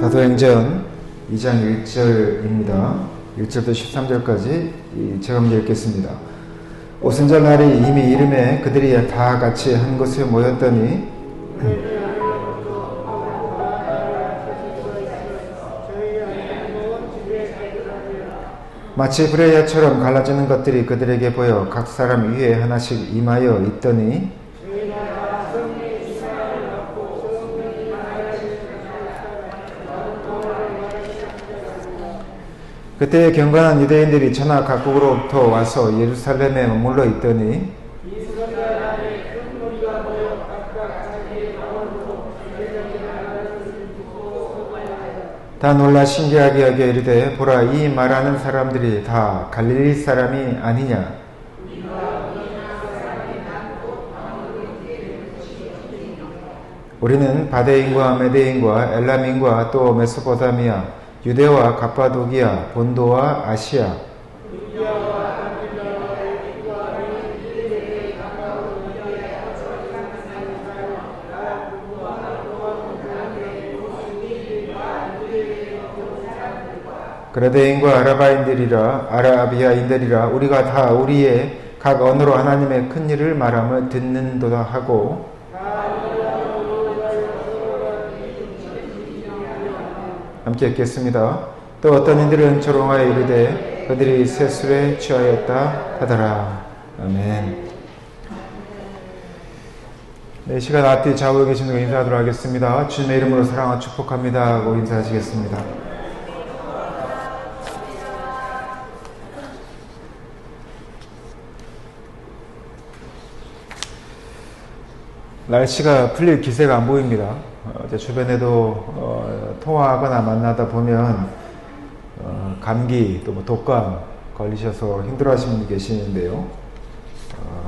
사도행전 2장 1절입니다. 1절부터 13절까지 제가 먼저 읽겠습니다. 오순절 날이 이미 이름에 그들이 다 같이 한 곳에 모였더니 마치 브레야처럼 갈라지는 것들이 그들에게 보여 각 사람 위에 하나씩 임하여 있더니 그때 경건한 유대인들이 천하 각국으로부터 와서 예루살렘에 머물러 있더니 다 놀라 신기하게 여겨 이르되 보라 이 말하는 사람들이 다 갈릴리 사람이 아니냐. 우리는 바데인과 메데인과 엘람인과 또 메소포타미아 유대와 갑바도기아 본도와 아시아 그레데인과 아라바인들이라 아라비아인들이라 우리가 다 우리의 각 언어로 하나님의 큰 일을 말함을 듣는도다 하고 함께 읽겠습니다. 또 어떤 이들은 조롱하여 이르되 그들이 새 술에 취하였다 하더라. 아멘. 네, 시간 앞뒤 좌우에 계신 분 인사하도록 하겠습니다. 주님의 이름으로 사랑하고 축복합니다 하고 인사하시겠습니다. 날씨가 풀릴 기세가 안 보입니다. 제 주변에도 통화하거나 만나다 보면 감기 또 뭐 독감 걸리셔서 힘들어하시는 분이 계시는데요.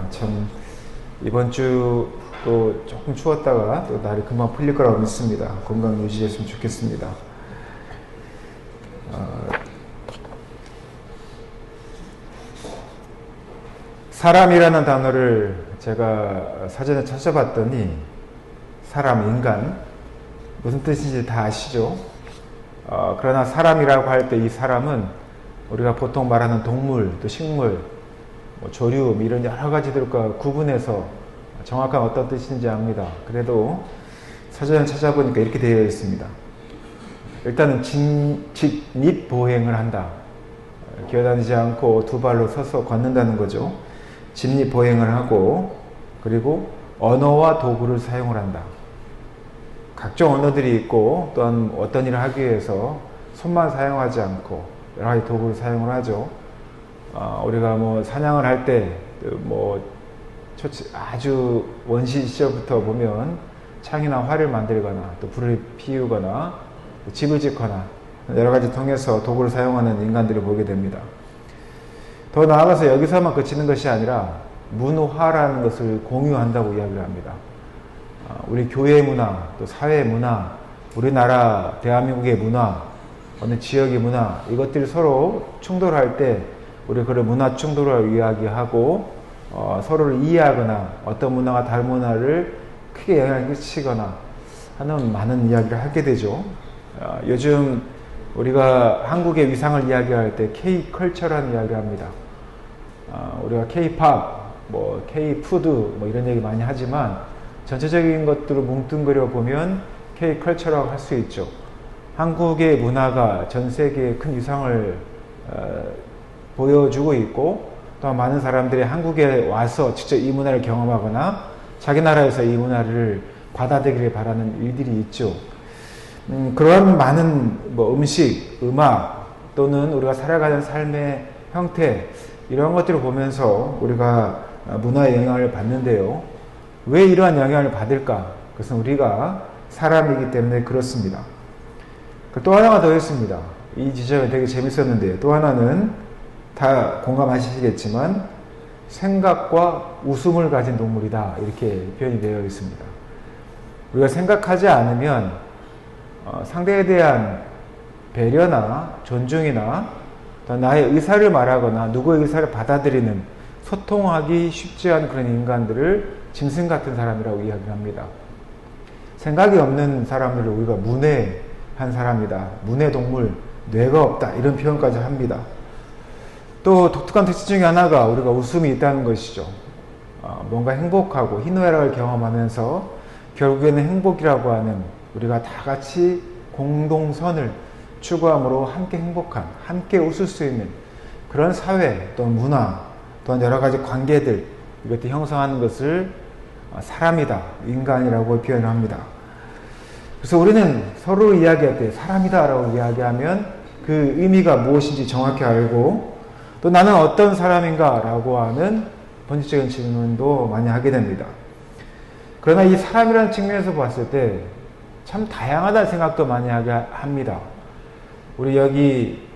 참 이번 주 또 조금 추웠다가 또 날이 금방 풀릴 거라고 믿습니다. 건강 유지했으면 좋겠습니다. 사람이라는 단어를 제가 사전에 찾아봤더니 사람, 인간 무슨 뜻인지 다 아시죠? 그러나 사람이라고 할 때 이 사람은 우리가 보통 말하는 동물, 또 식물, 뭐 조류 이런 여러 가지들과 구분해서 정확한 어떤 뜻인지 압니다. 그래도 사전에 찾아보니까 이렇게 되어 있습니다. 일단은 직립보행을 한다. 기어다니지 않고 두 발로 서서 걷는다는 거죠. 직립보행을 하고 그리고 언어와 도구를 사용을 한다. 각종 언어들이 있고 또한 어떤 일을 하기 위해서 손만 사용하지 않고 여러 가지 도구를 사용을 하죠. 우리가 뭐 사냥을 할 때 뭐 아주 원시 시절부터 보면 창이나 활을 만들거나 또 불을 피우거나 또 집을 짓거나 여러 가지 통해서 도구를 사용하는 인간들을 보게 됩니다. 더 나아가서 여기서만 그치는 것이 아니라 문화라는 것을 공유한다고 이야기를 합니다. 우리 교회 문화, 또 사회 문화, 우리나라 대한민국의 문화, 어느 지역의 문화 이것들이 서로 충돌할 때 우리 그런 문화 충돌을 이야기하고 서로를 이해하거나 어떤 문화가 다른 문화를 크게 영향을 끼치거나 하는 많은 이야기를 하게 되죠. 요즘 우리가 한국의 위상을 이야기할 때 K-컬처라는 이야기를 합니다. 우리가 K-팝, 뭐 K-푸드 뭐 이런 얘기 많이 하지만 전체적인 것들을 뭉뚱그려 보면 K-컬처라고 할 수 있죠. 한국의 문화가 전 세계에 큰 위상을 보여주고 있고 또 많은 사람들이 한국에 와서 직접 이 문화를 경험하거나 자기 나라에서 이 문화를 받아들이길 바라는 일들이 있죠. 그런 많은 뭐 음식, 음악 또는 우리가 살아가는 삶의 형태 이런 것들을 보면서 우리가 문화의 영향을 받는데요. 왜 이러한 영향을 받을까? 그것은 우리가 사람이기 때문에 그렇습니다. 또 하나가 더 있습니다. 이 지적은 되게 재밌었는데요. 또 하나는 다 공감하시겠지만 생각과 웃음을 가진 동물이다 이렇게 표현이 되어 있습니다. 우리가 생각하지 않으면 상대에 대한 배려나 존중이나 나의 의사를 말하거나 누구의 의사를 받아들이는 소통하기 쉽지 않은 그런 인간들을 짐승 같은 사람이라고 이야기를 합니다. 생각이 없는 사람들을 우리가 문외 한 사람이다. 문해동물, 뇌가 없다. 이런 표현까지 합니다. 또 독특한 특징 중에 하나가 우리가 웃음이 있다는 것이죠. 뭔가 행복하고 희노애락을 경험하면서 결국에는 행복이라고 하는 우리가 다 같이 공동선을 추구함으로 함께 행복한, 함께 웃을 수 있는 그런 사회 또는 문화 또한 여러 가지 관계들 이것들 형성하는 것을 사람이다, 인간이라고 표현을 합니다. 그래서 우리는 서로 이야기할 때 사람이다 라고 이야기하면 그 의미가 무엇인지 정확히 알고 또 나는 어떤 사람인가 라고 하는 본질적인 질문도 많이 하게 됩니다. 그러나 이 사람이라는 측면에서 봤을 때 참 다양하다는 생각도 많이 하게 합니다. 우리 여기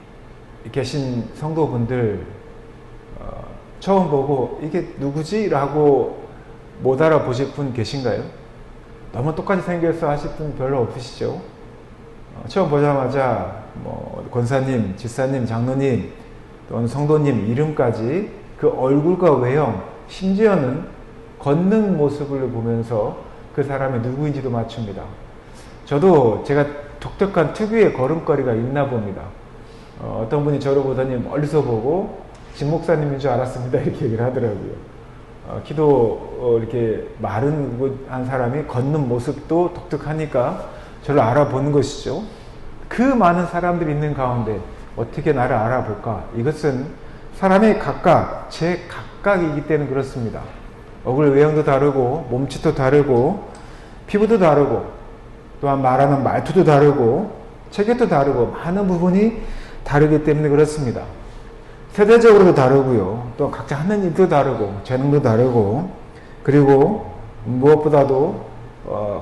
계신 성도분들 처음 보고 이게 누구지? 라고 못 알아보실 분 계신가요? 너무 똑같이 생겨서 하실 분 별로 없으시죠? 처음 보자마자 권사님, 집사님, 장로님 또는 성도님 이름까지 그 얼굴과 외형 심지어는 걷는 모습을 보면서 그 사람이 누구인지도 맞춥니다. 저도 제가 독특한 특유의 걸음걸이가 있나 봅니다. 어떤 분이 저를 보더니 멀리서 보고 진 목사님인 줄 알았습니다 이렇게 얘기를 하더라고요. 키도 이렇게 마른 한 사람이 걷는 모습도 독특하니까 저를 알아보는 것이죠. 그 많은 사람들이 있는 가운데 어떻게 나를 알아볼까? 이것은 사람이 각각 제각각이기 때문에 그렇습니다. 얼굴 외형도 다르고 몸짓도 다르고 피부도 다르고 또한 말하는 말투도 다르고 체격도 다르고 많은 부분이 다르기 때문에 그렇습니다. 세대적으로도 다르고요. 또 각자 하는 일도 다르고 재능도 다르고 그리고 무엇보다도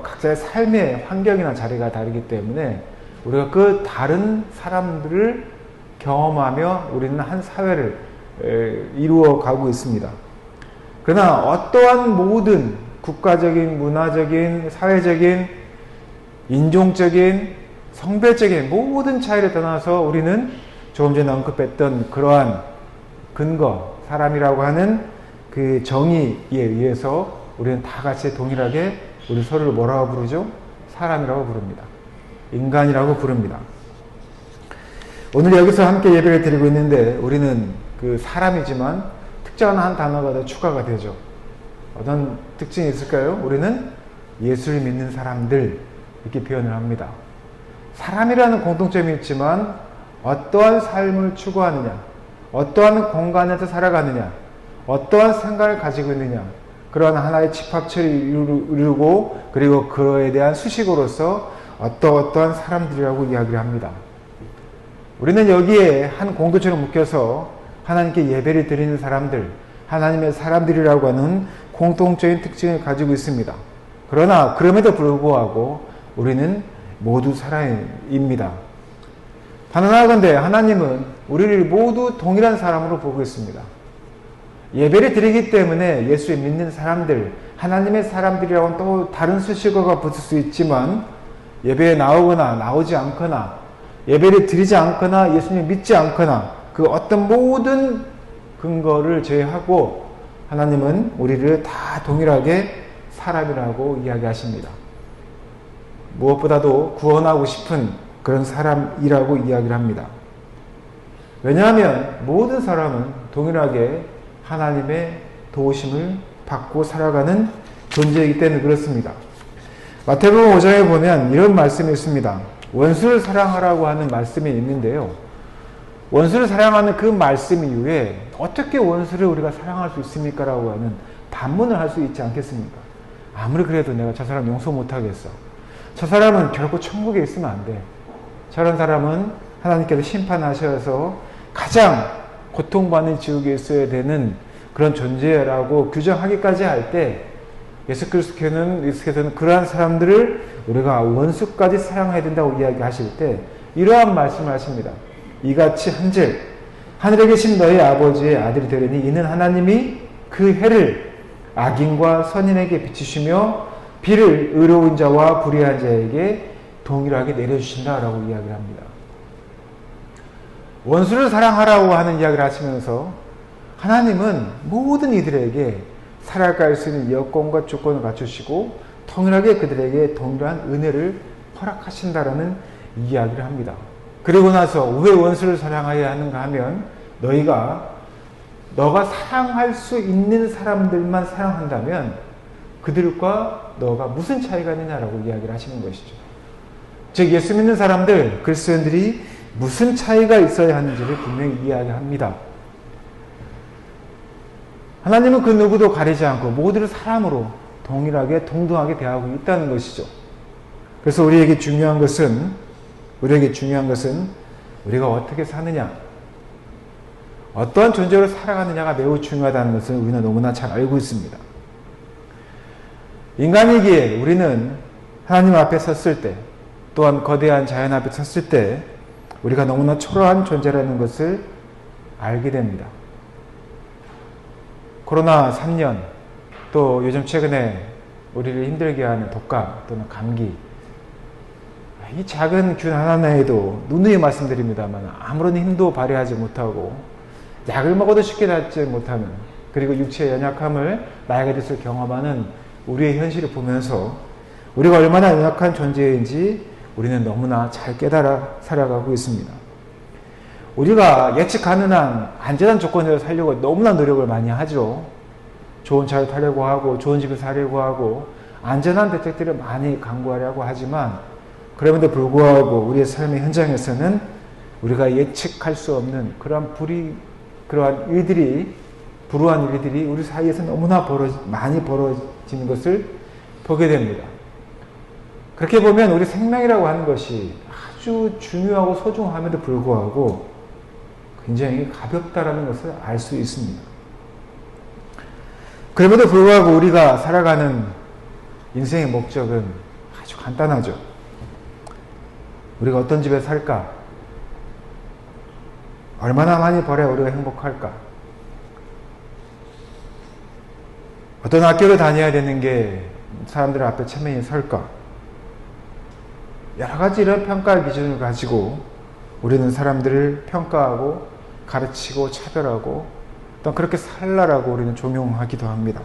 각자의 삶의 환경이나 자리가 다르기 때문에 우리가 그 다른 사람들을 경험하며 우리는 한 사회를 이루어 가고 있습니다. 그러나 어떠한 모든 국가적인, 문화적인, 사회적인, 인종적인, 성별적인 모든 차이를 떠나서 우리는 조금 전에 언급했던 그러한 근거, 사람이라고 하는 그 정의에 의해서 우리는 다 같이 동일하게 우리 서로를 뭐라고 부르죠? 사람이라고 부릅니다. 인간이라고 부릅니다. 오늘 여기서 함께 예배를 드리고 있는데 우리는 그 사람이지만 특정한 한 단어가 더 추가가 되죠. 어떤 특징이 있을까요? 우리는 예수를 믿는 사람들 이렇게 표현을 합니다. 사람이라는 공통점이 있지만 어떠한 삶을 추구하느냐, 어떠한 공간에서 살아가느냐, 어떠한 생각을 가지고 있느냐, 그러한 하나의 집합체를 이루고 그리고 그에 대한 수식어로서 어떠한 사람들이라고 이야기를 합니다. 우리는 여기에 한 공동체로 묶여서 하나님께 예배를 드리는 사람들, 하나님의 사람들이라고 하는 공통적인 특징을 가지고 있습니다. 그러나 그럼에도 불구하고 우리는 모두 사람입니다. 단언하건대 하나님은 우리를 모두 동일한 사람으로 보고 있습니다. 예배를 드리기 때문에 예수를 믿는 사람들, 하나님의 사람들이라고는 또 다른 수식어가 붙을 수 있지만 예배에 나오거나 나오지 않거나 예배를 드리지 않거나 예수님을 믿지 않거나 그 어떤 모든 근거를 제외하고 하나님은 우리를 다 동일하게 사람이라고 이야기하십니다. 무엇보다도 구원하고 싶은 그런 사람이라고 이야기를 합니다. 왜냐하면 모든 사람은 동일하게 하나님의 도우심을 받고 살아가는 존재이기 때문에 그렇습니다. 마태복음 5장에 보면 이런 말씀이 있습니다. 원수를 사랑하라고 하는 말씀이 있는데요. 원수를 사랑하는 그 말씀 이후에 어떻게 원수를 우리가 사랑할 수 있습니까? 라고 하는 반문을 할 수 있지 않겠습니까? 아무리 그래도 내가 저 사람 용서 못하겠어. 저 사람은 결코 천국에 있으면 안 돼. 저런 사람은 하나님께서 심판하셔서 가장 고통받는 지옥에 있어야 되는 그런 존재라고 규정하기까지 할 때 예수께서는 그러한 사람들을 우리가 원수까지 사랑해야 된다고 이야기하실 때 이러한 말씀을 하십니다. 이같이 한즉 하늘에 계신 너희 아버지의 아들이 되려니 이는 하나님이 그 해를 악인과 선인에게 비추시며 비를 의로운 자와 불의한 자에게 동일하게 내려주신다라고 이야기를 합니다. 원수를 사랑하라고 하는 이야기를 하시면서 하나님은 모든 이들에게 살아갈 수 있는 여건과 조건을 갖추시고 동일하게 그들에게 동일한 은혜를 허락하신다라는 이야기를 합니다. 그리고 나서 왜 원수를 사랑해야 하는가 하면 너가 사랑할 수 있는 사람들만 사랑한다면 그들과 너가 무슨 차이가 있느냐라고 이야기를 하시는 것이죠. 즉 예수 믿는 사람들, 그리스도인들이 무슨 차이가 있어야 하는지를 분명히 이야기합니다. 하나님은 그 누구도 가리지 않고 모두를 사람으로 동일하게 동등하게 대하고 있다는 것이죠. 그래서 우리에게 중요한 것은 우리가 어떻게 사느냐, 어떠한 존재로 살아가느냐가 매우 중요하다는 것을 우리는 너무나 잘 알고 있습니다. 인간이기에 우리는 하나님 앞에 섰을 때, 또한 거대한 자연 앞에 섰을 때 우리가 너무나 초라한 존재라는 것을 알게 됩니다. 코로나 3년, 또 요즘 최근에 우리를 힘들게 하는 독감 또는 감기, 이 작은 균 하나에도 누누이 말씀드립니다만 아무런 힘도 발휘하지 못하고 약을 먹어도 쉽게 낫지 못하는, 그리고 육체의 연약함을 나이가 들수록 경험하는 우리의 현실을 보면서 우리가 얼마나 연약한 존재인지 우리는 너무나 잘 깨달아 살아가고 있습니다. 우리가 예측 가능한 안전한 조건에서 살려고 너무나 노력을 많이 하죠. 좋은 차를 타려고 하고 좋은 집에 살려고 하고 안전한 대책들을 많이 강구하려고 하지만 그럼에도 불구하고 우리의 삶의 현장에서는 우리가 예측할 수 없는 그러한 일들이, 불우한 일들이 우리 사이에서 너무나 많이 벌어지는 것을 보게 됩니다. 그렇게 보면 우리 생명이라고 하는 것이 아주 중요하고 소중함에도 불구하고 굉장히 가볍다라는 것을 알 수 있습니다. 그럼에도 불구하고 우리가 살아가는 인생의 목적은 아주 간단하죠. 우리가 어떤 집에 살까? 얼마나 많이 벌어야 우리가 행복할까? 어떤 학교를 다녀야 되는 게 사람들 앞에 체면이 설까? 여러 가지 이런 평가 기준을 가지고 우리는 사람들을 평가하고 가르치고 차별하고 또 그렇게 살라라고 우리는 종용하기도 합니다.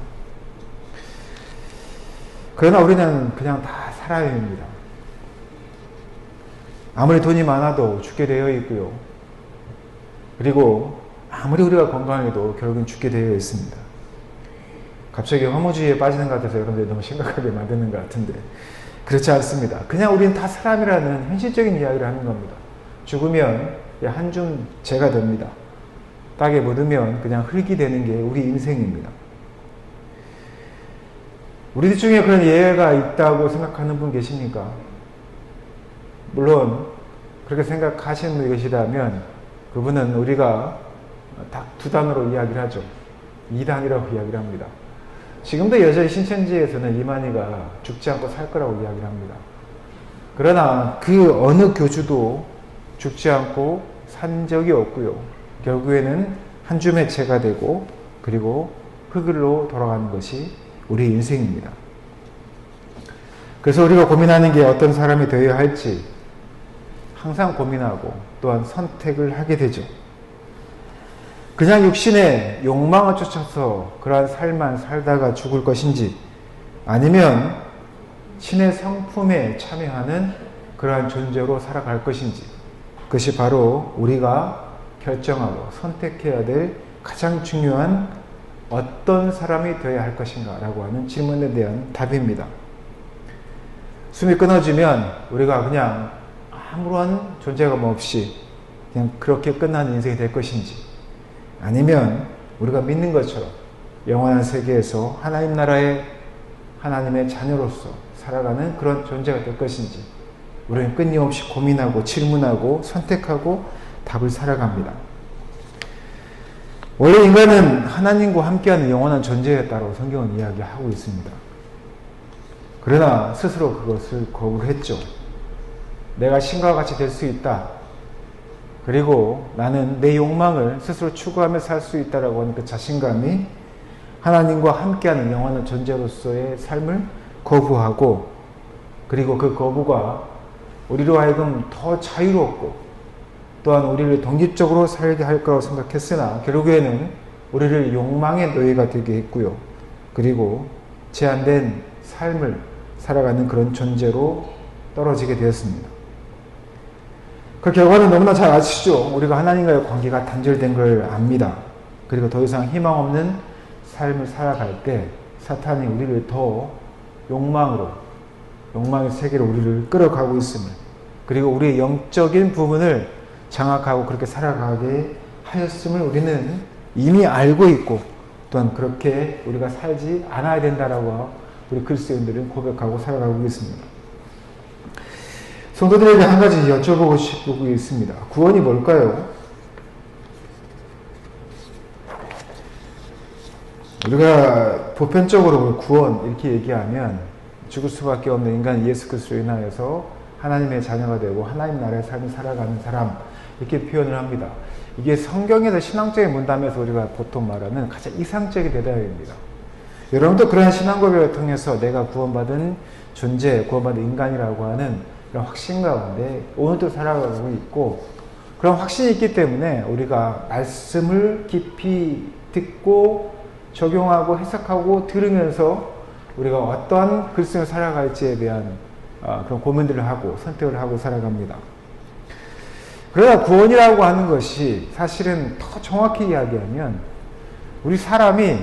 그러나 우리는 그냥 다 사람입니다. 아무리 돈이 많아도 죽게 되어 있고요. 그리고 아무리 우리가 건강해도 결국은 죽게 되어 있습니다. 갑자기 허무주의에 빠지는 것 같아서 여러분들이 너무 심각하게 만드는 것 같은데 그렇지 않습니다. 그냥 우리는 다 사람이라는 현실적인 이야기를 하는 겁니다. 죽으면 한 줌 재가 됩니다. 땅에 묻으면 그냥 흙이 되는 게 우리 인생입니다. 우리들 중에 그런 예외가 있다고 생각하는 분 계십니까? 물론 그렇게 생각하시는 분이 계시다면 그분은 우리가 딱 두 단어로 이야기를 하죠. 이단이라고 이야기를 합니다. 지금도 여전히 신천지에서는 이만희가 죽지 않고 살 거라고 이야기를 합니다. 그러나 그 어느 교주도 죽지 않고 산 적이 없고요. 결국에는 한 줌의 채가 되고 그리고 흙으로 돌아가는 것이 우리의 인생입니다. 그래서 우리가 고민하는 게 어떤 사람이 되어야 할지 항상 고민하고 또한 선택을 하게 되죠. 그냥 육신의 욕망을 쫓아서 그러한 삶만 살다가 죽을 것인지 아니면 신의 성품에 참여하는 그러한 존재로 살아갈 것인지 그것이 바로 우리가 결정하고 선택해야 될 가장 중요한 어떤 사람이 되어야 할 것인가 라고 하는 질문에 대한 답입니다. 숨이 끊어지면 우리가 그냥 아무런 존재감 없이 그냥 그렇게 끝나는 인생이 될 것인지 아니면 우리가 믿는 것처럼 영원한 세계에서 하나님 나라의 하나님의 자녀로서 살아가는 그런 존재가 될 것인지 우리는 끊임없이 고민하고 질문하고 선택하고 답을 살아갑니다. 원래 인간은 하나님과 함께하는 영원한 존재였다고 성경은 이야기하고 있습니다. 그러나 스스로 그것을 거부를 했죠. 내가 신과 같이 될 수 있다. 그리고 나는 내 욕망을 스스로 추구하며 살 수 있다라고 하는 그 자신감이 하나님과 함께하는 영원한 존재로서의 삶을 거부하고 그리고 그 거부가 우리로 하여금 더 자유롭고 또한 우리를 독립적으로 살게 할 거라고 생각했으나 결국에는 우리를 욕망의 노예가 되게 했고요. 그리고 제한된 삶을 살아가는 그런 존재로 떨어지게 되었습니다. 그 결과는 너무나 잘 아시죠? 우리가 하나님과의 관계가 단절된 걸 압니다. 그리고 더 이상 희망 없는 삶을 살아갈 때 사탄이 우리를 더 욕망의 세계로 우리를 끌어가고 있습니다. 그리고 우리의 영적인 부분을 장악하고 그렇게 살아가게 하였음을 우리는 이미 알고 있고 또한 그렇게 우리가 살지 않아야 된다라고 우리 그리스도인들은 고백하고 살아가고 있습니다. 성도들에게 한 가지 여쭤보고 싶고 있습니다. 구원이 뭘까요? 우리가 보편적으로 구원 이렇게 얘기하면 죽을 수밖에 없는 인간 예수 그리스도로 인하여서 하나님의 자녀가 되고 하나님 나라의 삶을 살아가는 사람 이렇게 표현을 합니다. 이게 성경에서 신앙적인 문담에서 우리가 보통 말하는 가장 이상적인 대답입니다. 여러분도 그러한 신앙 고백을 통해서 내가 구원받은 존재, 구원받은 인간이라고 하는 이런 확신 가운데 오늘도 살아가고 있고 그런 확신이 있기 때문에 우리가 말씀을 깊이 듣고 적용하고 해석하고 들으면서 우리가 어떠한 그리스도인을 살아갈지에 대한 그런 고민들을 하고 선택을 하고 살아갑니다. 그러나 구원이라고 하는 것이 사실은 더 정확히 이야기하면 우리 사람이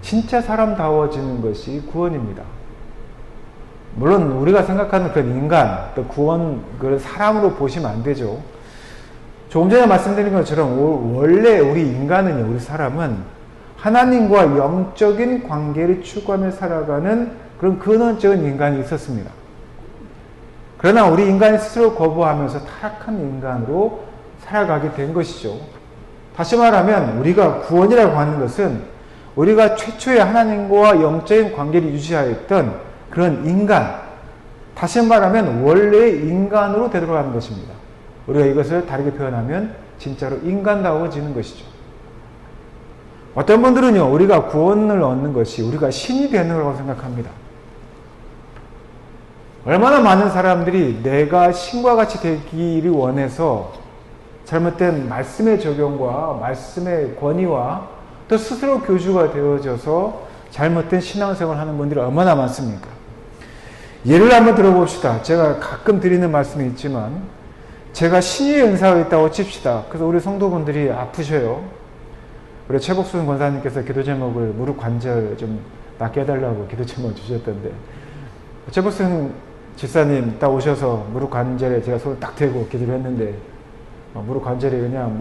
진짜 사람다워지는 것이 구원입니다. 물론 우리가 생각하는 그런 인간, 또 구원, 그걸 사람으로 보시면 안 되죠. 조금 전에 말씀드린 것처럼 원래 우리 인간은요, 우리 사람은 하나님과 영적인 관계를 추구하며 살아가는 그런 근원적인 인간이 있었습니다. 그러나 우리 인간이 스스로 거부하면서 타락한 인간으로 살아가게 된 것이죠. 다시 말하면 우리가 구원이라고 하는 것은 우리가 최초의 하나님과 영적인 관계를 유지하였던 그런 인간, 다시 말하면 원래의 인간으로 되돌아가는 것입니다. 우리가 이것을 다르게 표현하면 진짜로 인간다워지는 것이죠. 어떤 분들은요, 우리가 구원을 얻는 것이 우리가 신이 되는 거라고 생각합니다. 얼마나 많은 사람들이 내가 신과 같이 되기를 원해서 잘못된 말씀의 적용과 말씀의 권위와 또 스스로 교주가 되어져서 잘못된 신앙생활을 하는 분들이 얼마나 많습니까? 예를 한번 들어봅시다. 제가 가끔 드리는 말씀이 있지만 제가 신의 은사가 있다고 칩시다. 그래서 우리 성도분들이 아프셔요. 우리 최복순 권사님께서 기도 제목을 무릎 관절 좀 낫게 해달라고 기도 제목을 주셨던데 최복순 집사님 딱 오셔서 무릎 관절에 제가 손을 딱 대고 기도를 했는데 무릎 관절이 그냥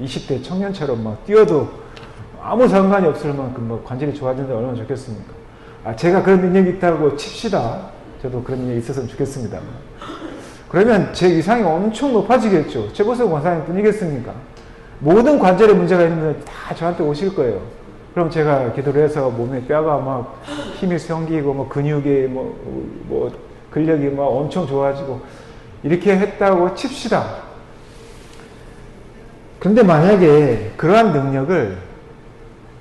20대 청년처럼 막 뛰어도 아무 상관이 없을 만큼 관절이 좋아지는데 얼마나 좋겠습니까? 제가 그런 능력이 있다고 칩시다. 저도 그런 능력이 있었으면 좋겠습니다. 그러면 제 위상이 엄청 높아지겠죠. 최보수 권사님 뿐이겠습니까? 모든 관절에 문제가 있는 분들 다 저한테 오실 거예요. 그럼 제가 기도를 해서 몸에 뼈가 막 힘이 생기고 근육이 근력이 엄청 좋아지고 이렇게 했다고 칩시다. 그런데 만약에 그러한 능력을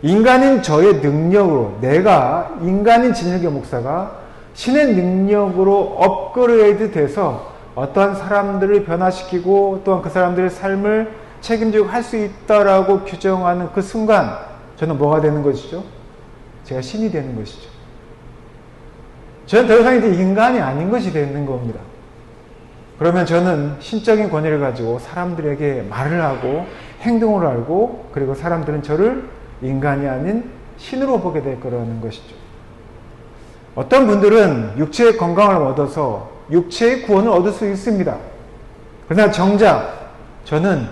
인간인 저의 능력으로 내가 인간인 진일교 목사가 신의 능력으로 업그레이드 돼서 어떠한 사람들을 변화시키고 또한 그 사람들의 삶을 책임지고 할 수 있다라고 규정하는 그 순간 저는 뭐가 되는 것이죠? 제가 신이 되는 것이죠. 저는 더 이상 이제 인간이 아닌 것이 되는 겁니다. 그러면 저는 신적인 권위를 가지고 사람들에게 말을 하고 행동을 알고 그리고 사람들은 저를 인간이 아닌 신으로 보게 될 거라는 것이죠. 어떤 분들은 육체의 건강을 얻어서 육체의 구원을 얻을 수 있습니다. 그러나 정작 저는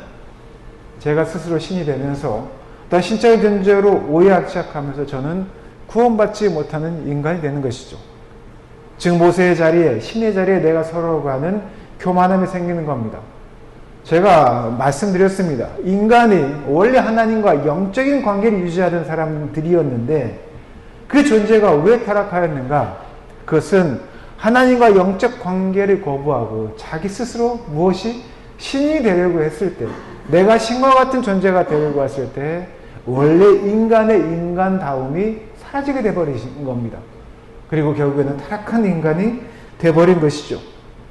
제가 스스로 신이 되면서 또한 신적인 존재로 오해하기 시작하면서 저는 구원받지 못하는 인간이 되는 것이죠. 즉 모세의 자리에 신의 자리에 내가 서러가는 교만함이 생기는 겁니다. 제가 말씀드렸습니다. 인간이 원래 하나님과 영적인 관계를 유지하던 사람들이었는데 그 존재가 왜 타락하였는가? 그것은 하나님과 영적 관계를 거부하고 자기 스스로 무엇이 신이 되려고 했을 때 내가 신과 같은 존재가 되려고 했을 때 원래 인간의 인간다움이 사라지게 돼버린 겁니다. 그리고 결국에는 타락한 인간이 돼버린 것이죠.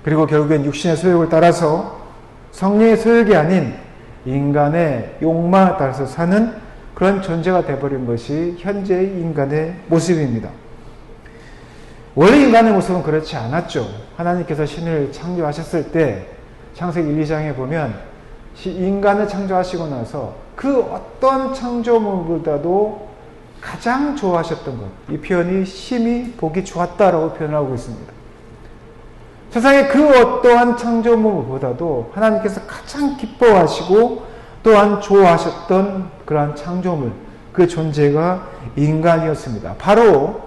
그리고 결국엔 육신의 소욕을 따라서 성령의 소욕이 아닌 인간의 욕망에 따라서 사는 그런 존재가 돼버린 것이 현재의 인간의 모습입니다. 원래 인간의 모습은 그렇지 않았죠. 하나님께서 신을 창조하셨을 때 창세기 1, 2장에 보면 인간을 창조하시고 나서 그 어떤 창조물보다도 가장 좋아하셨던 것, 이 표현이 심히 보기 좋았다라고 표현하고 있습니다. 세상의 그 어떠한 창조물보다도 하나님께서 가장 기뻐하시고 또한 좋아하셨던 그러한 창조물, 그 존재가 인간이었습니다. 바로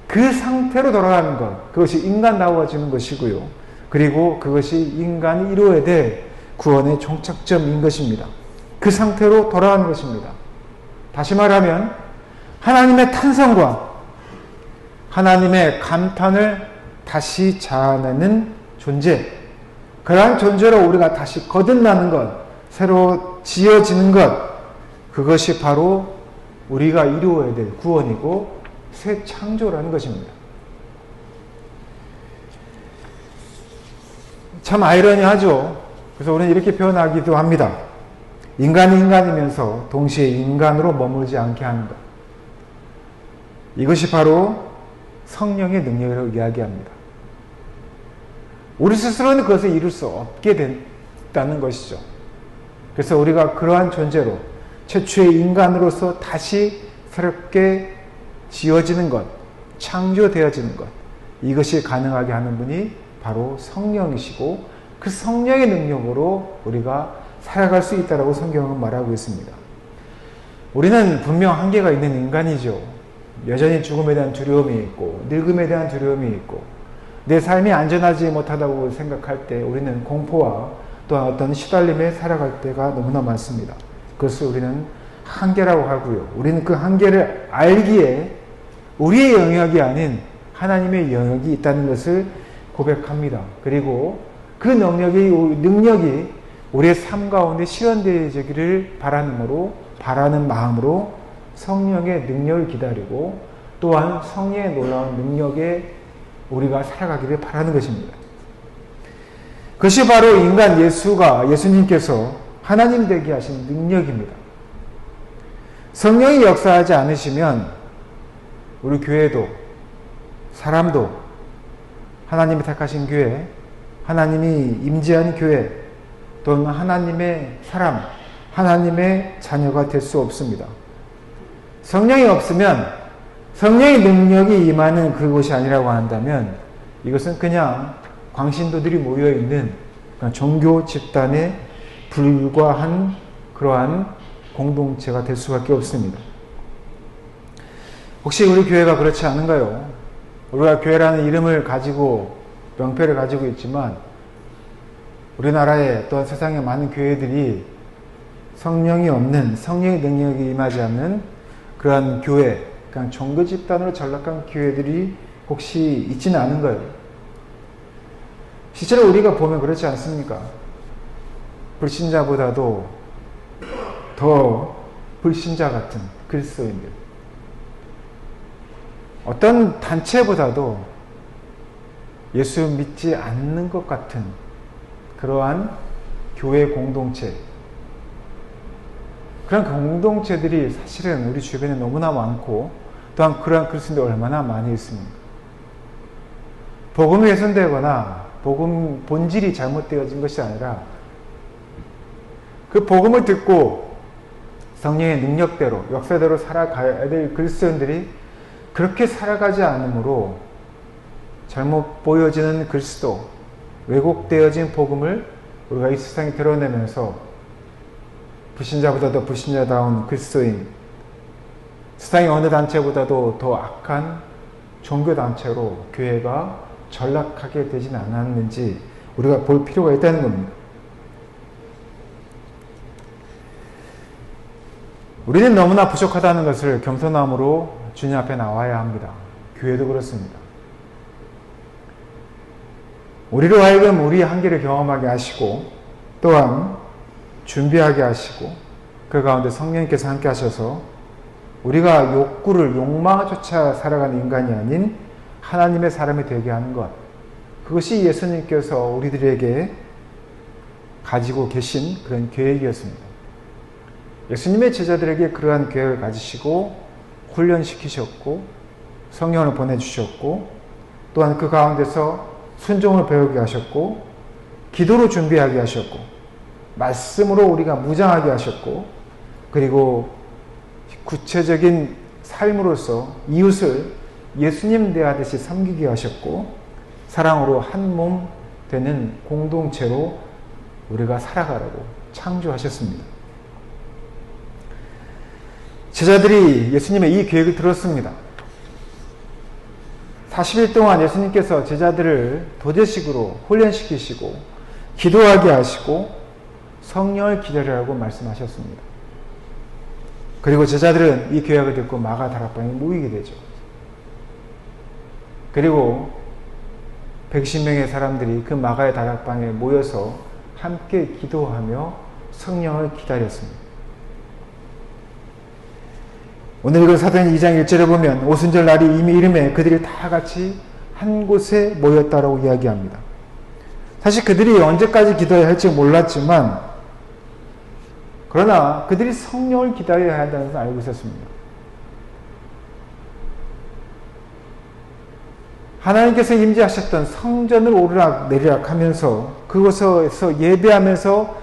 그 상태로 돌아가는 것, 그것이 인간다워지는 것이고요. 그리고 그것이 인간이 이루어야 될 구원의 종착점인 것입니다. 그 상태로 돌아가는 것입니다. 다시 말하면 하나님의 탄성과 하나님의 감탄을 다시 자아내는 존재, 그러한 존재로 우리가 다시 거듭나는 것, 새로 지어지는 것, 그것이 바로 우리가 이루어야 될 구원이고 새 창조라는 것입니다. 참 아이러니하죠. 그래서 우리는 이렇게 표현하기도 합니다. 인간이 인간이면서 동시에 인간으로 머물지 않게 하는 것. 이것이 바로 성령의 능력이라고 이야기합니다. 우리 스스로는 그것을 이룰 수 없게 됐다는 것이죠. 그래서 우리가 그러한 존재로 최초의 인간으로서 다시 새롭게 지어지는 것, 창조되어지는 것, 이것이 가능하게 하는 분이 바로 성령이시고 그 성령의 능력으로 우리가 살아갈 수 있다고 성경은 말하고 있습니다. 우리는 분명 한계가 있는 인간이죠. 여전히 죽음에 대한 두려움이 있고 늙음에 대한 두려움이 있고 내 삶이 안전하지 못하다고 생각할 때 우리는 공포와 또한 어떤 시달림에 살아갈 때가 너무나 많습니다. 그것을 우리는 한계라고 하고요. 우리는 그 한계를 알기에 우리의 영역이 아닌 하나님의 영역이 있다는 것을 고백합니다. 그리고 그 능력이 우리의 삶 가운데 실현되어지기를 바라는 마음으로 성령의 능력을 기다리고 또한 성령의 놀라운 능력에 우리가 살아가기를 바라는 것입니다. 그것이 바로 인간 예수님께서 하나님 되게 하신 능력입니다. 성령이 역사하지 않으시면 우리 교회도 사람도 하나님이 택하신 교회, 하나님이 임재한 교회 또는 하나님의 사람, 하나님의 자녀가 될 수 없습니다. 성령이 없으면 성령의 능력이 임하는 그곳이 아니라고 한다면 이것은 그냥 광신도들이 모여있는 종교 집단에 불과한 그러한 공동체가 될 수밖에 없습니다. 혹시 우리 교회가 그렇지 않은가요? 우리가 교회라는 이름을 가지고 명패를 가지고 있지만 우리나라에 또한 세상의 많은 교회들이 성령이 없는, 성령의 능력이 임하지 않는 그러한 교회, 그냥 종교 집단으로 전락한 교회들이 혹시 있지는 않은가요? 실제로 우리가 보면 그렇지 않습니까? 불신자보다도 더 불신자 같은 그리스도인들, 어떤 단체보다도 예수 믿지 않는 것 같은 그러한 교회 공동체, 그런 공동체들이 사실은 우리 주변에 너무나 많고 또한 그러한 그리스도인들이 얼마나 많이 있습니까? 복음이 훼손되거나 복음 본질이 잘못되어진 것이 아니라 그 복음을 듣고 성령의 능력대로 역사대로 살아가야 될 그리스도인들이 그렇게 살아가지 않으므로 잘못 보여지는 그리스도, 왜곡되어진 복음을 우리가 이 세상에 드러내면서 불신자보다도 불신자다운 그리스도인, 세상의 어느 단체보다도 더 악한 종교단체로 교회가 전락하게 되지는 않았는지 우리가 볼 필요가 있다는 겁니다. 우리는 너무나 부족하다는 것을 겸손함으로 주님 앞에 나와야 합니다. 교회도 그렇습니다. 우리로 하여금 우리의 한계를 경험하게 하시고 또한 준비하게 하시고 그 가운데 성령님께서 함께 하셔서 우리가 욕망을 쫓아 살아가는 인간이 아닌 하나님의 사람이 되게 하는 것, 그것이 예수님께서 우리들에게 가지고 계신 그런 계획이었습니다. 예수님의 제자들에게 그러한 계획을 가지시고 훈련시키셨고 성령을 보내주셨고 또한 그 가운데서 순종을 배우게 하셨고 기도로 준비하게 하셨고, 말씀으로 우리가 무장하게 하셨고, 그리고 구체적인 삶으로서 이웃을 예수님 대하듯이 섬기게 하셨고, 사랑으로 한 몸 되는 공동체로 우리가 살아가라고 창조하셨습니다. 제자들이 예수님의 이 계획을 들었습니다. 40일 동안 예수님께서 제자들을 도제식으로 훈련시키시고 기도하게 하시고 성령을 기다리라고 말씀하셨습니다. 그리고 제자들은 이 계획을 듣고 마가 다락방에 모이게 되죠. 그리고 120명의 사람들이 그 마가의 다락방에 모여서 함께 기도하며 성령을 기다렸습니다. 오늘 읽은 사도행 2장 1절에 보면 오순절 날이 이미 이름에 그들이 다 같이 한 곳에 모였다라고 이야기합니다. 사실 그들이 언제까지 기도해야 할지 몰랐지만, 그러나 그들이 성령을 기다려야 한다는 것을 알고 있었습니다. 하나님께서 임재하셨던 성전을 오르락 내리락 하면서 그곳에서 예배하면서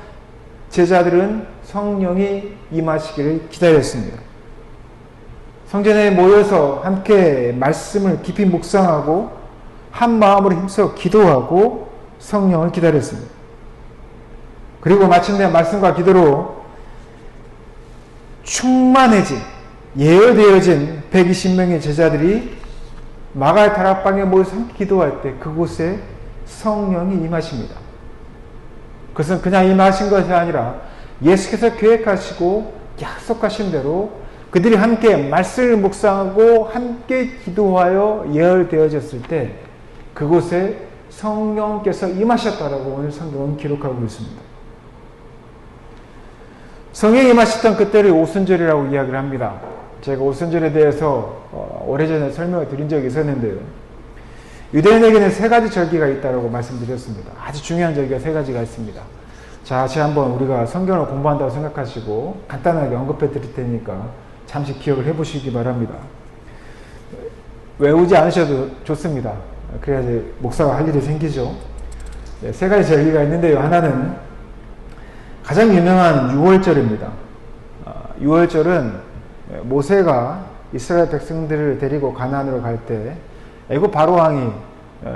제자들은 성령이 임하시기를 기다렸습니다. 성전에 모여서 함께 말씀을 깊이 묵상하고 한 마음으로 힘써 기도하고 성령을 기다렸습니다. 그리고 마침내 말씀과 기도로 충만해진, 예열되어진 120명의 제자들이 마가의 다락방에 모여서 함께 기도할 때 그곳에 성령이 임하십니다. 그것은 그냥 임하신 것이 아니라 예수께서 계획하시고 약속하신 대로 그들이 함께 말씀을 묵상하고 함께 기도하여 예열되어졌을 때 그곳에 성령께서 임하셨다라고 오늘 성경은 기록하고 있습니다. 성령이 임하셨던 그때를 오순절이라고 이야기를 합니다. 제가 오순절에 대해서 오래전에 설명을 드린 적이 있었는데요. 유대인에게는 세 가지 절기가 있다고 말씀드렸습니다. 아주 중요한 절기가 세 가지가 있습니다. 자, 다시 한번 우리가 성경을 공부한다고 생각하시고 간단하게 언급해 드릴 테니까 잠시 기억을 해보시기 바랍니다. 외우지 않으셔도 좋습니다. 그래야지 목사가 할 일이 생기죠. 네, 세 가지 절기가 있는데요. 하나는 가장 유명한 6월절입니다. 6월절은 모세가 이스라엘 백성들을 데리고 가나안으로 갈 때 애굽 바로왕이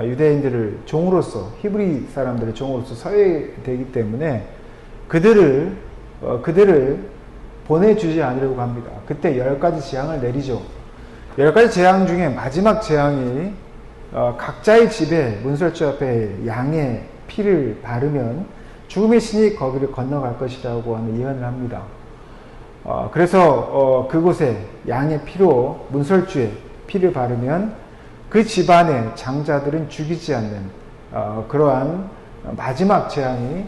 유대인들을 종으로서, 히브리 사람들의 종으로서 서해되기 때문에 그들을 보내주지 않으려고 합니다. 그때 10가지 재앙을 내리죠. 10가지 재앙 중에 마지막 재앙이 각자의 집에 문설주 앞에 양의 피를 바르면 죽음의 신이 거기를 건너갈 것이라고 하는 예언을 합니다. 그래서 그곳에 양의 피로 문설주에 피를 바르면 그 집안의 장자들은 죽이지 않는 그러한 마지막 재앙이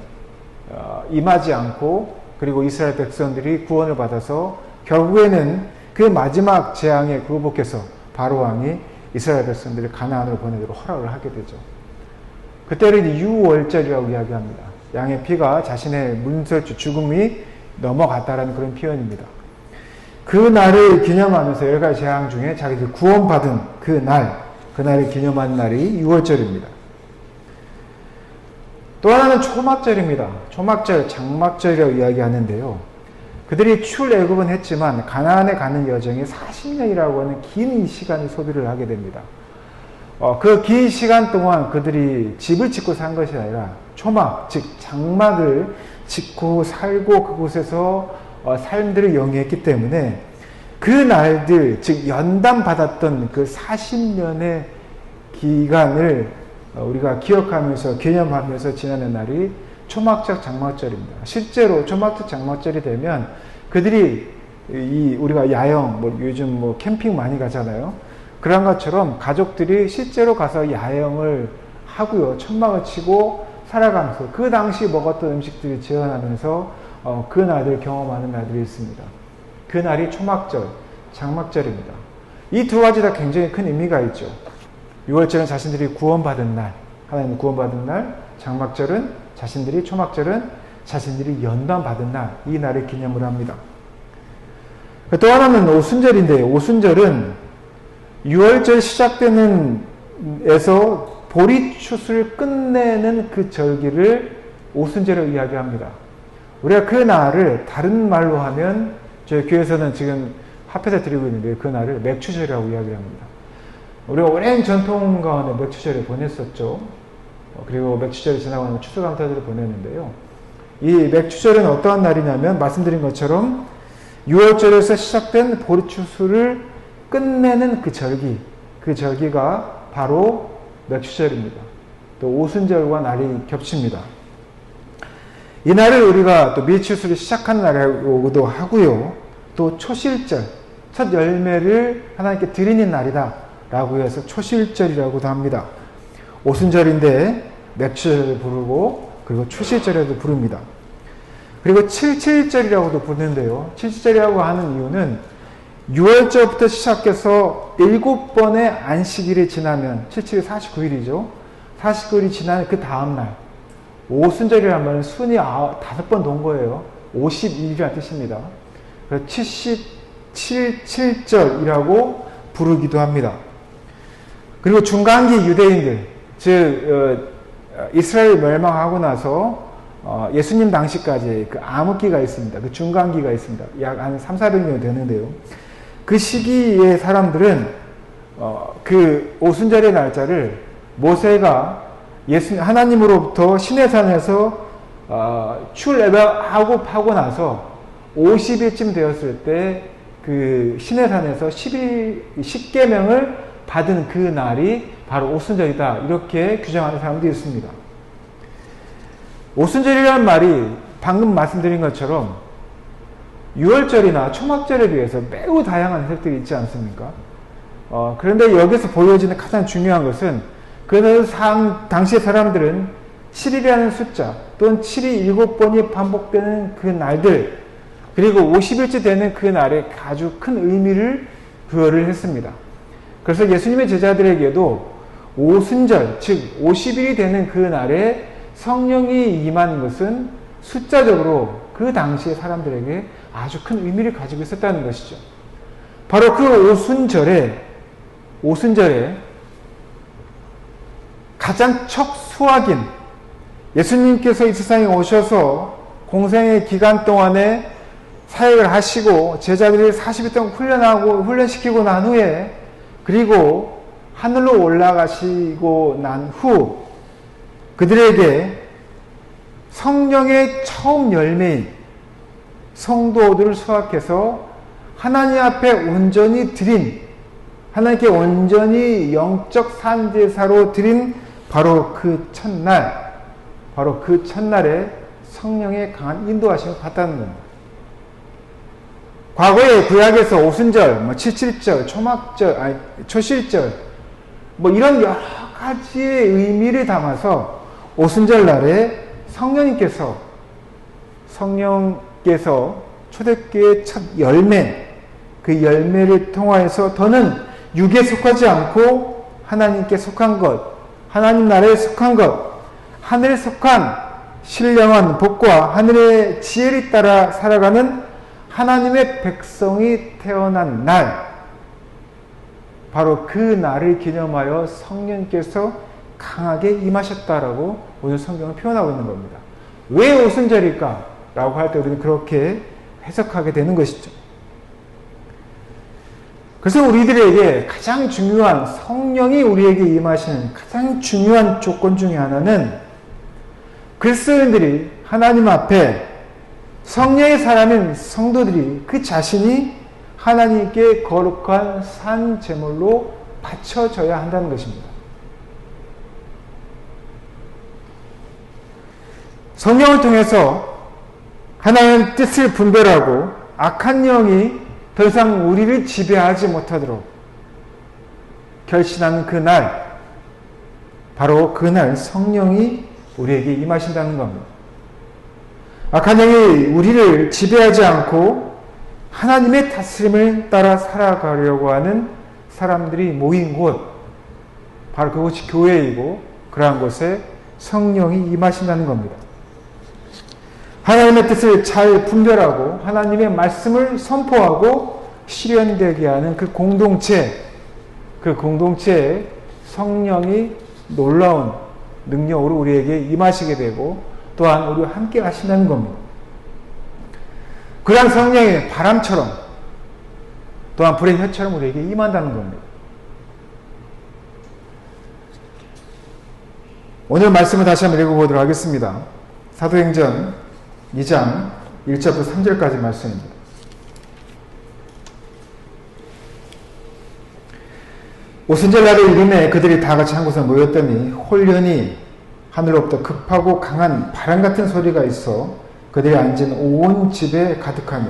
임하지 않고, 그리고 이스라엘 백성들이 구원을 받아서 결국에는 그 마지막 재앙에 굴복해서 바로왕이 이스라엘 백성들을 가나안으로 보내도록 허락을 하게 되죠. 그때를 유월절이라고 이야기합니다. 양의 피가 자신의 문설주 죽음이 넘어갔다라는 그런 표현입니다. 그 날을 기념하면서 10가지 재앙 중에 자기들 구원받은 그날을 기념하는 날이 유월절입니다. 또 하나는 초막절입니다. 초막절, 장막절이라고 이야기하는데요. 그들이 출애굽은 했지만 가나안에 가는 여정이 40년이라고 하는 긴 시간을 소비를 하게 됩니다. 그 긴 시간 동안 그들이 집을 짓고 산 것이 아니라 초막, 즉 장막을 짓고 살고 그곳에서 삶들을 영위했기 때문에 그 날들, 즉 연단 받았던 그 40년의 기간을 우리가 기억하면서 기념하면서 지나는 날이 초막절, 장막절입니다. 실제로 초막절, 장막절이 되면 그들이 우리가 야영, 요즘 캠핑 많이 가잖아요. 그런 것처럼 가족들이 실제로 가서 야영을 하고요. 천막을 치고 살아가면서 그 당시 먹었던 음식들을 재현하면서 그 날을 경험하는 날들이 있습니다. 그 날이 초막절, 장막절입니다. 이 두 가지 다 굉장히 큰 의미가 있죠. 6월절은 자신들이 구원받은 날, 하나님 구원받은 날, 장막절은 초막절은 자신들이 연단받은 날, 이 날을 기념을 합니다. 또 하나는 오순절인데요. 오순절은 6월절 시작되는 에서 보리추수를 끝내는 그 절기를 오순절을 이야기합니다. 우리가 그 날을 다른 말로 하면 저희 교회에서는 지금 합해서 드리고 있는데 그 날을 맥추절이라고 이야기합니다. 우리가 오랜 전통 가운데 맥추절을 보냈었죠. 그리고 맥추절이 지나고 나면 추수감사절을 보냈는데요. 이 맥추절은 어떠한 날이냐면 말씀드린 것처럼 6월절에서 시작된 보리추수를 끝내는 그 절기가 바로 맥추절입니다. 또 오순절과 날이 겹칩니다. 이 날을 우리가 또 밀추수를 시작하는 날이라고도 하고요. 또 초실절, 첫 열매를 하나님께 드리는 날이다 라고 해서 초실절이라고도 합니다. 오순절인데 맥추절을 부르고 그리고 초실절에도 부릅니다. 그리고 칠칠절이라고도 부르는데요. 칠칠절이라고 하는 이유는 6월절부터 시작해서 7번의 안식일이 지나면 77이 49일이죠. 49일이 지나면 그 다음날 오순절이라는 말은 순이 5번 돈 거예요. 52일이라는 뜻입니다. 그래서 77절이라고 부르기도 합니다. 그리고 중간기 유대인들, 즉 이스라엘 멸망하고 나서 예수님 당시까지 그 암흑기가 있습니다. 그 중간기가 있습니다. 약 한 300~400년 되는데요. 그 시기의 사람들은 그 오순절의 날짜를 모세가 하나님으로부터 시내산에서 출애굽하고 파고 나서 50일쯤 되었을 때 그 시내산에서 10계명을 받은 그 날이 바로 오순절이다. 이렇게 규정하는 사람도 있습니다. 오순절이라는 말이 방금 말씀드린 것처럼 6월절이나 초막절에 비해서 매우 다양한 해석들이 있지 않습니까? 그런데 여기서 보여지는 가장 중요한 것은 그 당시의 사람들은 7일이라는 숫자 또는 7이 7번이 반복되는 그 날들 그리고 50일째 되는 그 날에 아주 큰 의미를 부여를 했습니다. 그래서 예수님의 제자들에게도 오순절, 즉 50일이 되는 그 날에 성령이 임한 것은 숫자적으로 그 당시의 사람들에게 아주 큰 의미를 가지고 있었다는 것이죠. 바로 그 오순절에 가장 첫 수확인 예수님께서 이 세상에 오셔서 공생의 기간 동안에 사역을 하시고 제자들이 40일 동안 훈련시키고 난 후에 그리고 하늘로 올라가시고 난 후 그들에게 성령의 처음 열매인 성도들을 수확해서 하나님 앞에 온전히 드린 하나님께 온전히 영적 산제사로 드린 바로 그 첫날에 성령의 강한 인도하심을 받았다는 겁니다. 과거에 구약에서 오순절, 칠칠절, 초실절 이런 여러 가지의 의미를 담아서 오순절 날에 성령께서 초대교회의 첫 열매, 그 열매를 통하여서 더는 육에 속하지 않고 하나님께 속한 것, 하나님 나라에 속한 것, 하늘에 속한 신령한 복과 하늘의 지혜를 따라 살아가는 하나님의 백성이 태어난 날, 바로 그 날을 기념하여 성령께서 강하게 임하셨다라고 오늘 성경은 표현하고 있는 겁니다. 왜 오순절일까? 라고 할 때 우리는 그렇게 해석하게 되는 것이죠. 그래서 우리들에게 가장 중요한 성령이 우리에게 임하시는 가장 중요한 조건 중에 하나는 그리스도인들이 하나님 앞에 성령의 사람인 성도들이 그 자신이 하나님께 거룩한 산 제물로 바쳐져야 한다는 것입니다. 성령을 통해서 하나님의 뜻을 분별하고 악한 영이 더 이상 우리를 지배하지 못하도록 결신하는 그날, 바로 그날 성령이 우리에게 임하신다는 겁니다. 악한 영이 우리를 지배하지 않고 하나님의 다스림을 따라 살아가려고 하는 사람들이 모인 곳, 바로 그곳이 교회이고 그러한 곳에 성령이 임하신다는 겁니다. 하나님의 뜻을 잘 분별하고 하나님의 말씀을 선포하고 실현되게 하는 그 공동체에 성령이 놀라운 능력으로 우리에게 임하시게 되고 또한 우리와 함께 하신다는 겁니다. 그러한 성령이 바람처럼 또한 불의 혀처럼 우리에게 임한다는 겁니다. 오늘 말씀을 다시 한번 읽어보도록 하겠습니다. 사도행전 2장 1절부터 3절까지 말씀입니다. 오순절날의 이름에 그들이 다 같이 한 곳에 모였더니 홀련히 하늘로부터 급하고 강한 바람 같은 소리가 있어 그들이 앉은 온 집에 가득하며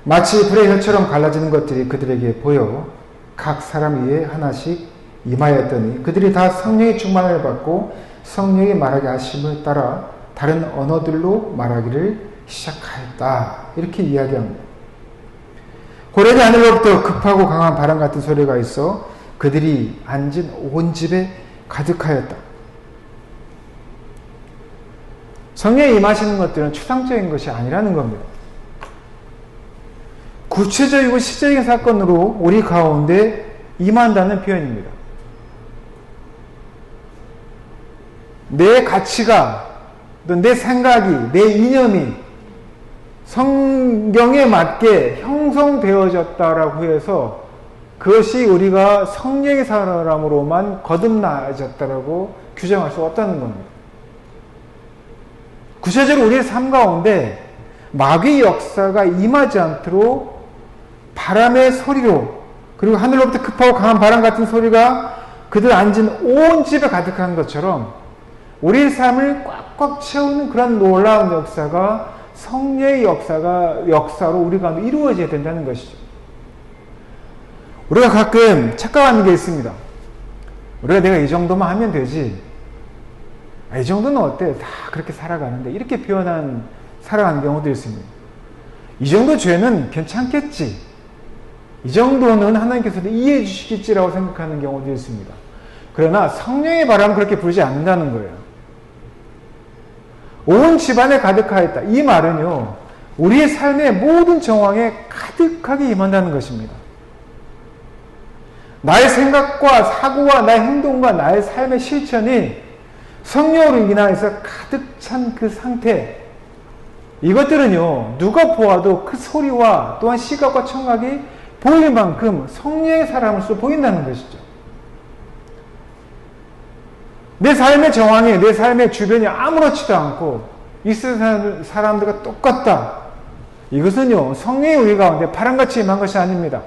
마치 불의 혀처럼 갈라지는 것들이 그들에게 보여 각 사람 위에 하나씩 임하였더니 그들이 다 성령의 충만을 받고 성령이 말하게 하심을 따라 다른 언어들로 말하기를 시작하였다. 이렇게 이야기합니다. 고래의 하늘로부터 급하고 강한 바람 같은 소리가 있어 그들이 앉은 온 집에 가득하였다. 성령이 임하시는 것들은 추상적인 것이 아니라는 겁니다. 구체적이고 시적인 사건으로 우리 가운데 임한다는 표현입니다. 내 가치가, 또 내 생각이, 내 이념이 성경에 맞게 형성되어졌다라고 해서 그것이 우리가 성령의 사람으로만 거듭나졌다라고 규정할 수 없다는 겁니다. 구체적으로 우리의 삶 가운데 마귀의 역사가 임하지 않도록 바람의 소리로 그리고 하늘로부터 급하고 강한 바람 같은 소리가 그들 앉은 온 집에 가득한 것처럼 우리의 삶을 꽉꽉 채우는 그런 놀라운 역사가 성령의 역사로 우리 가운데 이루어져야 된다는 것이죠. 우리가 가끔 착각하는 게 있습니다. 우리가 내가 이 정도만 하면 되지. 이 정도는 어때? 다 그렇게 살아가는데 이렇게 표현한 살아가는 경우도 있습니다. 이 정도 죄는 괜찮겠지. 이 정도는 하나님께서도 이해해 주시겠지라고 생각하는 경우도 있습니다. 그러나 성령의 바람은 그렇게 불지 않는다는 거예요. 온 집안에 가득하였다. 이 말은요, 우리의 삶의 모든 정황에 가득하게 임한다는 것입니다. 나의 생각과 사고와 나의 행동과 나의 삶의 실천이 성령으로 인하여서 가득 찬 그 상태, 이것들은요 누가 보아도 그 소리와 또한 시각과 청각이 보일 만큼 성령의 사람으로서 보인다는 것이죠. 내 삶의 정황이 내 삶의 주변이 아무렇지도 않고 이 세상 사람들과 똑같다. 이것은요 성령이 우리 가운데 바람같이 임한 것이 아닙니다.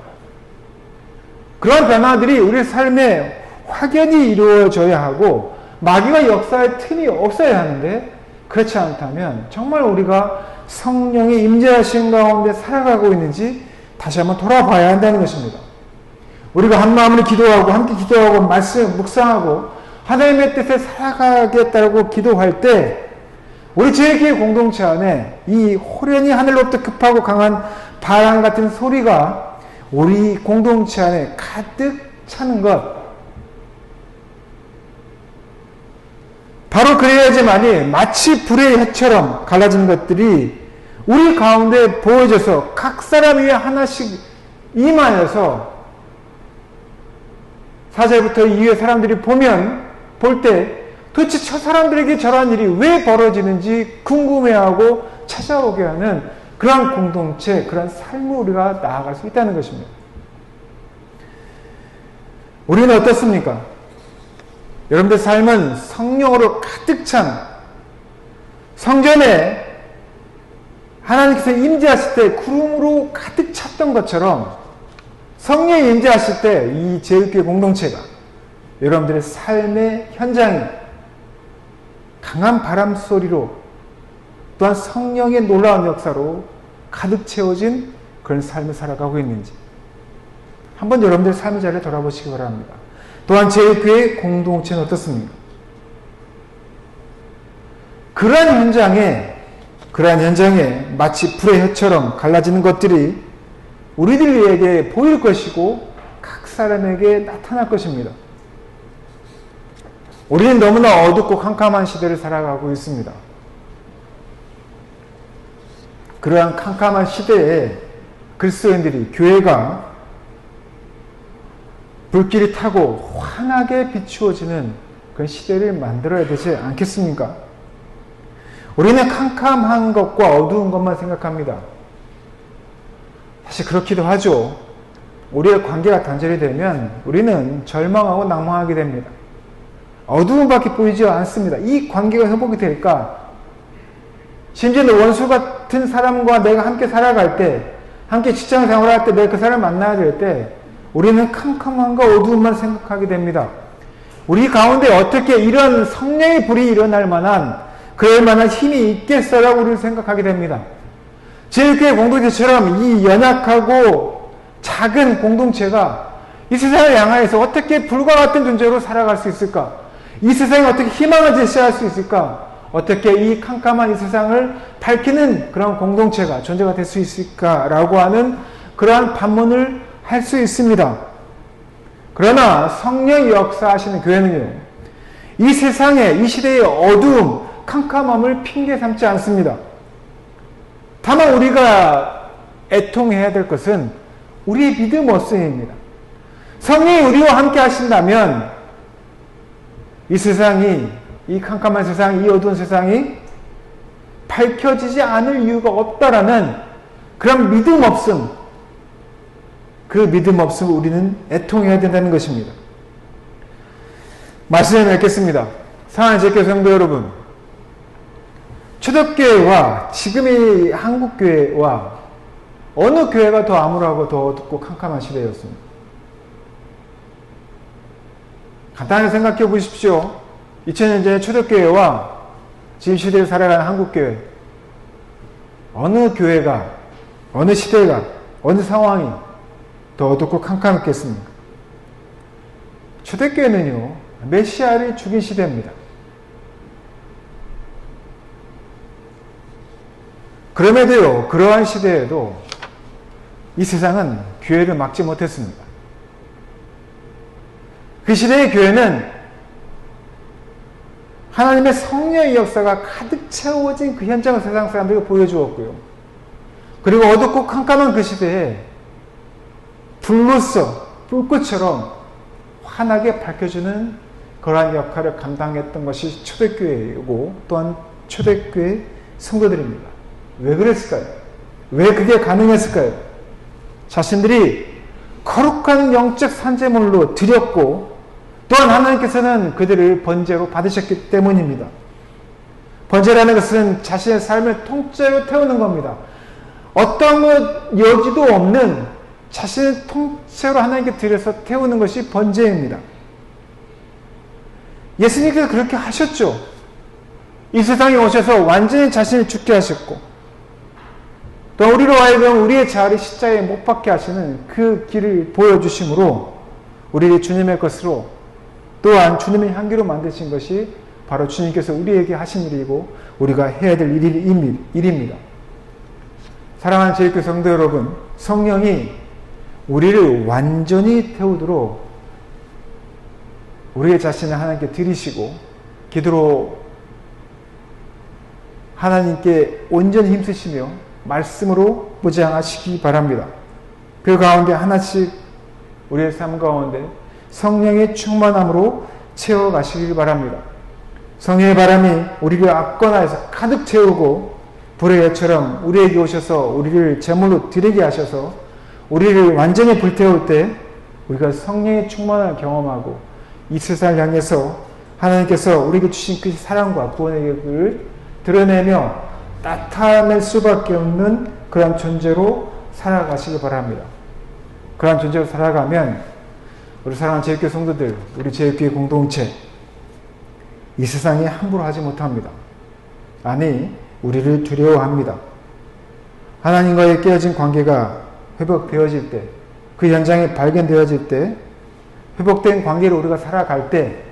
그런 변화들이 우리 삶에 확연히 이루어져야 하고 마귀가 역사의 틈이 없어야 하는데 그렇지 않다면 정말 우리가 성령의 임재하신 가운데 살아가고 있는지 다시 한번 돌아봐야 한다는 것입니다. 우리가 한 마음으로 기도하고 함께 기도하고 말씀 묵상하고 하나님의 뜻에 살아가겠다고 기도할 때 우리 제일교회 공동체 안에 이 호련히 하늘로부터 급하고 강한 바람 같은 소리가 우리 공동체 안에 가득 차는 것, 바로 그래야지만이 마치 불의 혀처럼 갈라진 것들이 우리 가운데 보여져서 각 사람 위에 하나씩 임하여서 4절부터 이후에 사람들이 볼 때 도대체 저 사람들에게 저러한 일이 왜 벌어지는지 궁금해하고 찾아오게 하는 그러한 공동체, 그러한 삶을 우리가 나아갈 수 있다는 것입니다. 우리는 어떻습니까? 여러분들 삶은 성령으로 가득 찬 성전에 하나님께서 임재하실 때 구름으로 가득 찼던 것처럼 성령이 임재하실 때 이 제일교회 공동체가 여러분들의 삶의 현장이 강한 바람 소리로 또한 성령의 놀라운 역사로 가득 채워진 그런 삶을 살아가고 있는지 한번 여러분들의 삶의 자리를 돌아보시기 바랍니다. 또한 제일교회 공동체는 어떻습니까? 그러한 현장에 마치 불의 혀처럼 갈라지는 것들이 우리들에게 보일 것이고 각 사람에게 나타날 것입니다. 우리는 너무나 어둡고 캄캄한 시대를 살아가고 있습니다. 그러한 캄캄한 시대에 그리스도인들이, 교회가 불길이 타고 환하게 비추어지는 그런 시대를 만들어야 되지 않겠습니까? 우리는 캄캄한 것과 어두운 것만 생각합니다. 사실 그렇기도 하죠. 우리의 관계가 단절이 되면 우리는 절망하고 낭망하게 됩니다. 어두움밖에 보이지 않습니다. 이 관계가 회복이 될까? 심지어는 원수 같은 사람과 내가 함께 살아갈 때, 함께 직장 생활할 때, 내가 그 사람을 만나야 될 때 우리는 캄캄함과 어두움만 생각하게 됩니다. 우리 가운데 어떻게 이런 성령의 불이 일어날 만한, 그럴 만한 힘이 있겠어라고 우리를 생각하게 됩니다. 제일교회 공동체처럼 이 연약하고 작은 공동체가 이 세상을 향하여서 어떻게 불과 같은 존재로 살아갈 수 있을까? 이 세상에 어떻게 희망을 제시할 수 있을까? 어떻게 이 캄캄한 이 세상을 밝히는 그런 공동체가 존재가 될 수 있을까라고 하는 그러한 반문을 할 수 있습니다. 그러나 성령이 역사하시는 교회는요, 이 세상에, 이 시대의 어두움, 캄캄함을 핑계 삼지 않습니다. 다만 우리가 애통해야 될 것은 우리의 믿음 없음입니다. 성령이 우리와 함께 하신다면 이 세상이, 이 캄캄한 세상, 이 어두운 세상이 밝혀지지 않을 이유가 없다라는 그런 믿음 없음, 그 믿음 없음을 우리는 애통해야 된다는 것입니다. 말씀을 맺겠습니다. 사랑하는 제교 성도 여러분, 초대교회와 지금의 한국교회와 어느 교회가 더 암울하고 더 어둡고 캄캄한 시대였습니다. 간단하게 생각해 보십시오. 2000년 전의 초대교회와 지금 시대를 살아가는 한국교회, 어느 교회가, 어느 시대가, 어느 상황이 더 어둡고 캄캄했겠습니까? 초대교회는요, 메시아를 죽인 시대입니다. 그럼에도요, 그러한 시대에도 이 세상은 교회를 막지 못했습니다. 그 시대의 교회는 하나님의 성령의 역사가 가득 채워진 그 현장을 세상 사람들에게 보여주었고요. 그리고 어둡고 캄캄한 그 시대에 불로서, 불꽃처럼 환하게 밝혀주는 그러한 역할을 감당했던 것이 초대교회이고 또한 초대교회 성도들입니다. 왜 그랬을까요? 왜 그게 가능했을까요? 자신들이 거룩한 영적 산재물로 드렸고 또한 하나님께서는 그들을 번제로 받으셨기 때문입니다. 번제라는 것은 자신의 삶을 통째로 태우는 겁니다. 어떤 것 여지도 없는 자신을 통째로 하나님께 드려서 태우는 것이 번제입니다. 예수님께서 그렇게 하셨죠. 이 세상에 오셔서 완전히 자신을 죽게 하셨고 또 우리로 하여금 우리의 자아를 십자가에 못 박게 하시는 그 길을 보여주심으로 우리를 주님의 것으로 또한 주님의 향기로 만드신 것이 바로 주님께서 우리에게 하신 일이고 우리가 해야 될 일입니다. 사랑하는 제일교회 성도 여러분, 성령이 우리를 완전히 태우도록 우리의 자신을 하나님께 드리시고 기도로 하나님께 온전히 힘쓰시며 말씀으로 무장하시기 바랍니다. 그 가운데 하나씩 우리의 삶 가운데 성령의 충만함으로 채워가시길 바랍니다. 성령의 바람이 우리를 앞건하여서 가득 채우고 불의 여처럼 우리에게 오셔서 우리를 제물로 드리게 하셔서 우리를 완전히 불태울 때 우리가 성령의 충만함을 경험하고 이 세상을 향해서 하나님께서 우리에게 주신 그 사랑과 구원의 계획을 드러내며 나타낼 수밖에 없는 그런 존재로 살아가시기 바랍니다. 그런 존재로 살아가면 우리 사랑하는 제일교회 성도들, 우리 제일교회 공동체 이 세상에 함부로 하지 못합니다. 아니, 우리를 두려워합니다. 하나님과의 깨어진 관계가 회복되어질 때, 그 현장이 발견되어질 때, 회복된 관계로 우리가 살아갈 때,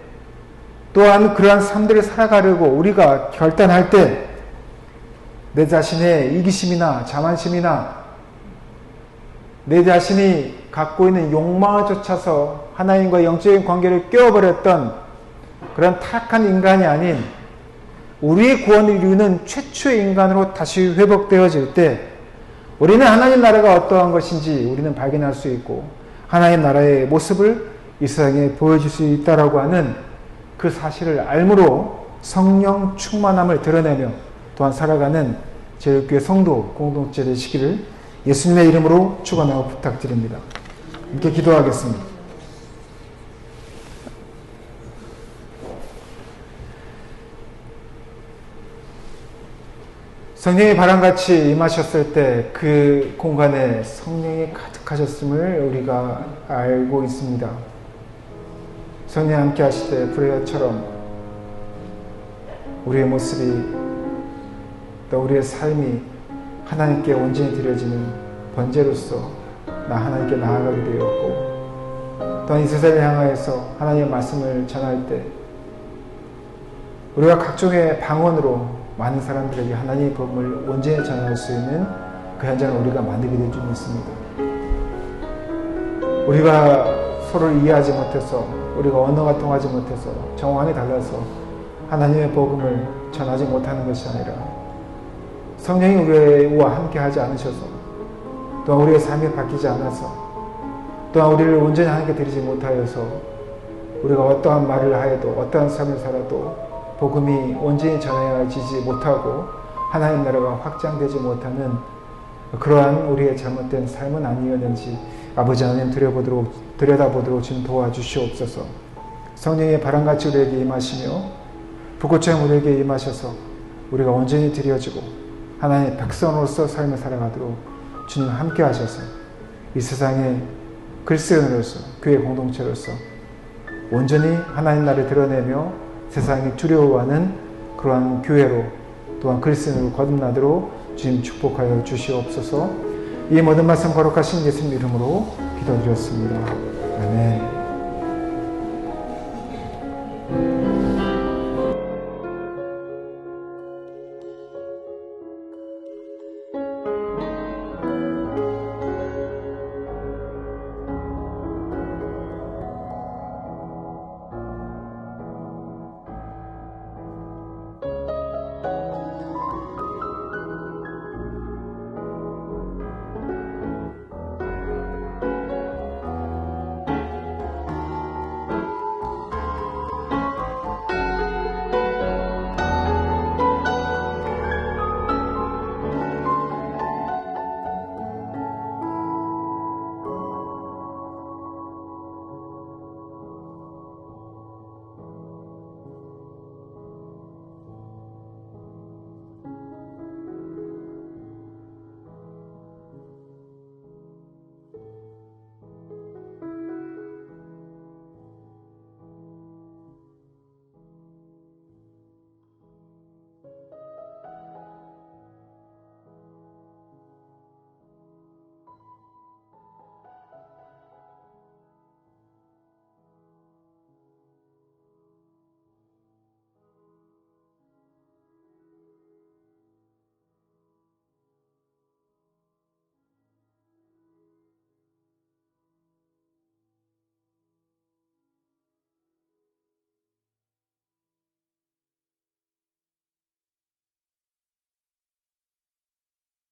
또한 그러한 삶들을 살아가려고 우리가 결단할 때, 내 자신의 이기심이나 자만심이나 내 자신이 갖고 있는 욕망을 쫓아서 하나님과 영적인 관계를 깨워버렸던 그런 타락한 인간이 아닌 우리의 구원을 이루는 최초의 인간으로 다시 회복되어질 때 우리는 하나님 나라가 어떠한 것인지 우리는 발견할 수 있고 하나님 나라의 모습을 이 세상에 보여줄 수 있다라고 하는 그 사실을 알므로 성령 충만함을 드러내며 또한 살아가는 제일교회 성도 공동체 되시기를 예수님의 이름으로 축원하고 부탁드립니다. 함께 기도하겠습니다. 성령이 바람같이 임하셨을 때 그 공간에 성령이 가득하셨음을 우리가 알고 있습니다. 성령이 함께 하실 때 브레어처럼 우리의 모습이 또 우리의 삶이 하나님께 온전히 드려지는 번제로서 나 하나님께 나아가게 되었고, 또한 이 세상을 향하여서 하나님의 말씀을 전할 때 우리가 각종의 방언으로 많은 사람들에게 하나님의 복음을 온전히 전할 수 있는 그 현장을 우리가 만들게 될 줄 믿습니다. 우리가 서로를 이해하지 못해서, 우리가 언어가 통하지 못해서, 정황이 달라서 하나님의 복음을 전하지 못하는 것이 아니라 성령이 우리와 함께 하지 않으셔서, 또한 우리의 삶이 바뀌지 않아서, 또한 우리를 온전히 하나님께 드리지 못하여서 우리가 어떠한 말을 하여도 어떠한 삶을 살아도 복음이 온전히 전해지지 못하고 하나님 나라가 확장되지 못하는 그러한 우리의 잘못된 삶은 아니었는지 아버지 하나님 들여다보도록 주님 도와주시옵소서. 성령의 바람같이 우리에게 임하시며 불꽃처럼 우리에게 임하셔서 우리가 온전히 드려지고 하나님의 백성으로서 삶을 살아가도록 주님 함께 하셔서 이 세상의 그리스도인으로서 교회 공동체로서 온전히 하나님 나라를 드러내며 세상이 두려워하는 그러한 교회로 또한 그리스도인으로 거듭나도록 주님 축복하여 주시옵소서. 이 모든 말씀 거룩하신 예수님 이름으로 기도드렸습니다. 아멘.